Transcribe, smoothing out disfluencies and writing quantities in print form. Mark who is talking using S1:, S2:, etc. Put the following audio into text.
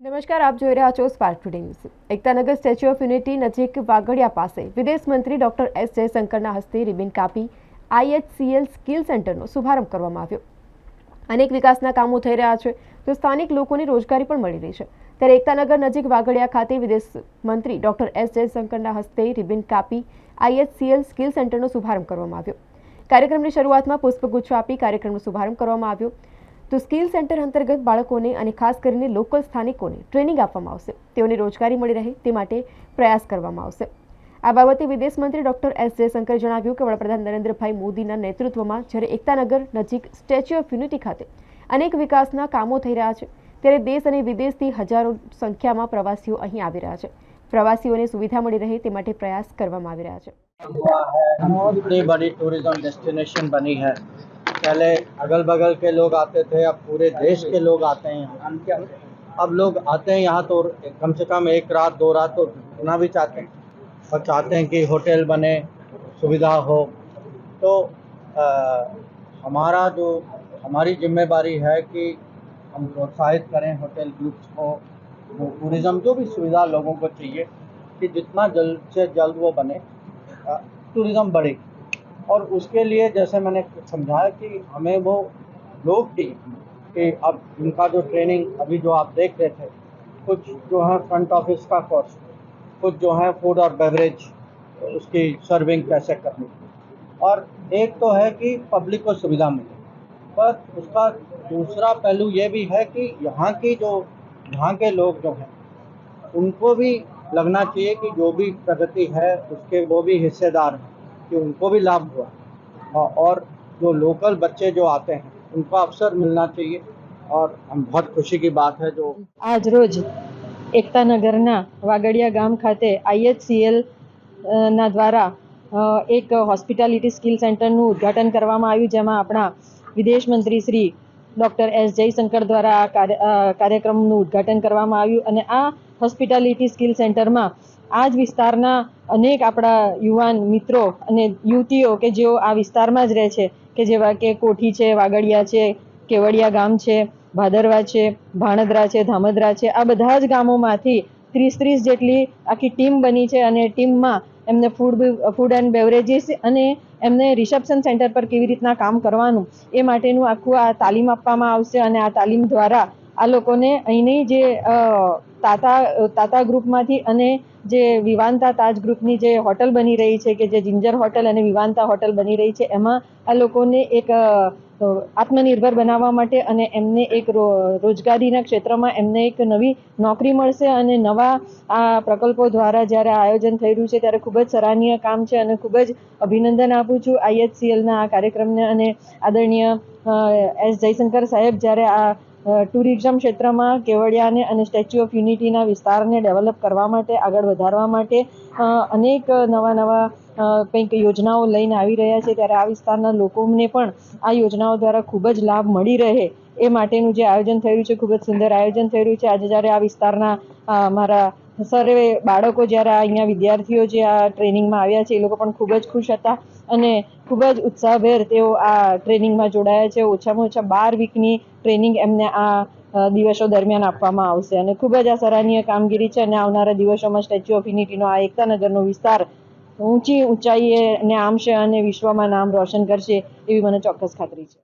S1: નમસ્કાર, આપ જોઈ રહ્યા છો spark today news. Ektanagar statue of unity નજીક વાગડિયા પાસે વિદેશ મંત્રી ડોક્ટર એસ જયશંકરના હસ્તે રિબિન કાપી IHCL સ્કિલ સેન્ટરનો શુભારંભ કરવામાં આવ્યો। અનેક વિકાસના કામો થઈ રહ્યા છે તો સ્થાનિક લોકોને રોજગારી પણ મળી રહી છે। ત્યારે એકતાનગર નજીક વાગડિયા ખાતે વિદેશ મંત્રી ડોક્ટર એસ જયશંકરના હસ્તે રિબિન કાપી IHCL સ્કિલ સેન્ટરનો શુભારંભ કરવામાં આવ્યો। કાર્યક્રમની શરૂઆતમાં પુષ્પગુચ્છ આપી કાર્યક્રમનો શુભારંભ કરવામાં આવ્યો। તો સ્કિલ સેન્ટર અંતર્ગત બાળકોને અને ખાસ કરીને લોકલ સ્થાનિકોને ટ્રેનિંગ આપવામાં આવશે, તેઓને રોજગારી મળી રહે તે માટે પ્રયાસ કરવામાં આવશે। આ બાબતે વિદેશ મંત્રી ડોક્ટર એસ જયશંકરે જણાવ્યું કે વડાપ્રધાન નરેન્દ્રભાઈ મોદીના નેતૃત્વમાં જ્યારે એકતાનગર નજીક સ્ટેચ્યુ ઓફ યુનિટી ખાતે અનેક વિકાસના કામો થઈ રહ્યા છે, ત્યારે દેશ અને વિદેશથી હજારો સંખ્યામાં પ્રવાસીઓ અહીં આવી રહ્યા છે। પ્રવાસીઓને સુવિધા મળી રહે તે માટે પ્રયાસ કરવામાં આવી રહ્યા છે।
S2: इतनी बड़ी टूरिज्म डेस्टिनेशन बनी है। पहले अगल बगल के लोग आते थे, अब पूरे देश के लोग आते हैं यहाँ। अब लोग आते हैं यहाँ तो कम से कम 1 रात 2 रात तो रुकना भी चाहते हैं और चाहते हैं कि होटल बने, सुविधा हो। तो हमारी जिम्मेदारी है कि हम प्रोत्साहित करें होटल ग्रुप्स को, टूरिज़्म जो भी सुविधा लोगों को चाहिए कि जितना जल्द से जल्द वो बने, टूरिज़्म बढ़े। और उसके लिए जैसे मैंने समझाया कि हमें वो लोग चाहिए कि अब इनका जो ट्रेनिंग अभी जो आप देख रहे थे, कुछ जो है फ्रंट ऑफिस का कोर्स, कुछ जो है फूड और बेवरेज उसकी सर्विंग कैसे करनी, और एक तो है कि पब्लिक को सुविधा मिले, पर उसका दूसरा पहलू ये भी है कि यहाँ के लोग जो हैं उनको भी लगना चाहिए कि जो भी प्रगति है उसके वो भी हिस्सेदार हैं, कि उनको भी लाभ हुआ, और जो लोकल बच्चे जो आते हैं उनको अवसर मिलना चाहिए। और हम बहुत खुशी की बात है जो
S3: आज रोज એકતાનગરના વાગડિયા ગામ ખાતે IHCL ના દ્વારા એક હોસ્પિટાલિટી સ્કિલ સેન્ટરનું ઉદ્ઘાટન કરવામાં આવ્યું, જેમાં આપણા વિદેશ મંત્રી શ્રી ડૉક્ટર એસ જયશંકર દ્વારા આ કાર્યક્રમનું ઉદ્ઘાટન કરવામાં આવ્યું। અને આ હોસ્પિટાલિટી સ્કિલ સેન્ટરમાં આ જ વિસ્તારના અનેક આપણા યુવાન મિત્રો અને યુવતીઓ કે જેઓ આ વિસ્તારમાં જ રહે છે, કે જેવા કે કોઠી છે, વાગડિયા છે, કેવડિયા ગામ છે, ભાદરવા છે, ભાણદરા છે, ધામદરા છે, આ બધા જ ગામોમાંથી 30 જેટલી આખી ટીમ બની છે। અને ટીમમાં એમને ફૂડ એન્ડ બેવરેજીસ અને એમને રિસેપ્શન સેન્ટર પર કેવી રીતના કામ કરવાનું એ માટેનું આખું આ તાલીમ આપવામાં આવશે। અને આ તાલીમ દ્વારા આ લોકોને અહીંની જે તાતા ગ્રુપમાંથી અને જે વિવાંતા તાજ ગ્રુપની જે હોટલ બની રહી છે, કે જે જિંજર હોટલ અને વિવાંતા હોટલ બની રહી છે, એમાં આ લોકોને એક આત્મનિર્ભર બનાવવા માટે અને એમને એક રોજગારીના ક્ષેત્રમાં એમને એક નવી નોકરી મળશે। અને નવા આ પ્રકલ્પો દ્વારા જ્યારે આ આયોજન થઈ રહ્યું છે ત્યારે ખૂબ જ સરાહનીય કામ છે અને ખૂબ જ અભિનંદન આપું છું IHCLના આ કાર્યક્રમને। અને આદરણીય એસ જયશંકર સાહેબ જ્યારે આ ટુરિઝમ ક્ષેત્રમાં કેવડિયાને અને સ્ટેચ્યુ ઓફ યુનિટીના વિસ્તારને ડેવલપ કરવા માટે, આગળ વધારવા માટે અનેક નવા કંઈક યોજનાઓ લઈને આવી રહ્યા છે, ત્યારે આ વિસ્તારના લોકોને પણ આ યોજનાઓ દ્વારા ખૂબ જ લાભ મળી રહે એ માટેનું જે આયોજન થઈ રહ્યું છે, ખૂબ જ સુંદર આયોજન થઈ રહ્યું છે। આજે જ્યારે આ વિસ્તારના મારા સર્વે બાળકો, જ્યારે અહીંયા વિદ્યાર્થીઓ જે આ ટ્રેનિંગમાં આવ્યા છે, એ લોકો પણ ખૂબ જ ખુશ હતા અને ખૂબ જ ઉત્સાહભેર તેઓ આ ટ્રેનિંગમાં જોડાયા છે। ઓછામાં ઓછા 12 વીકની ટ્રેનિંગ એમને આ દિવસો દરમિયાન આપવામાં આવશે અને ખૂબ જ આ સરાહનીય કામગીરી છે। અને આવનારા દિવસોમાં સ્ટેચ્યુ ઓફ યુનિટીનો આ એકતાનગરનો વિસ્તાર ઊંચાઈએ ને આમશે અને વિશ્વમાં નામ રોશન કરશે એવી મને ચોક્કસ ખાતરી છે।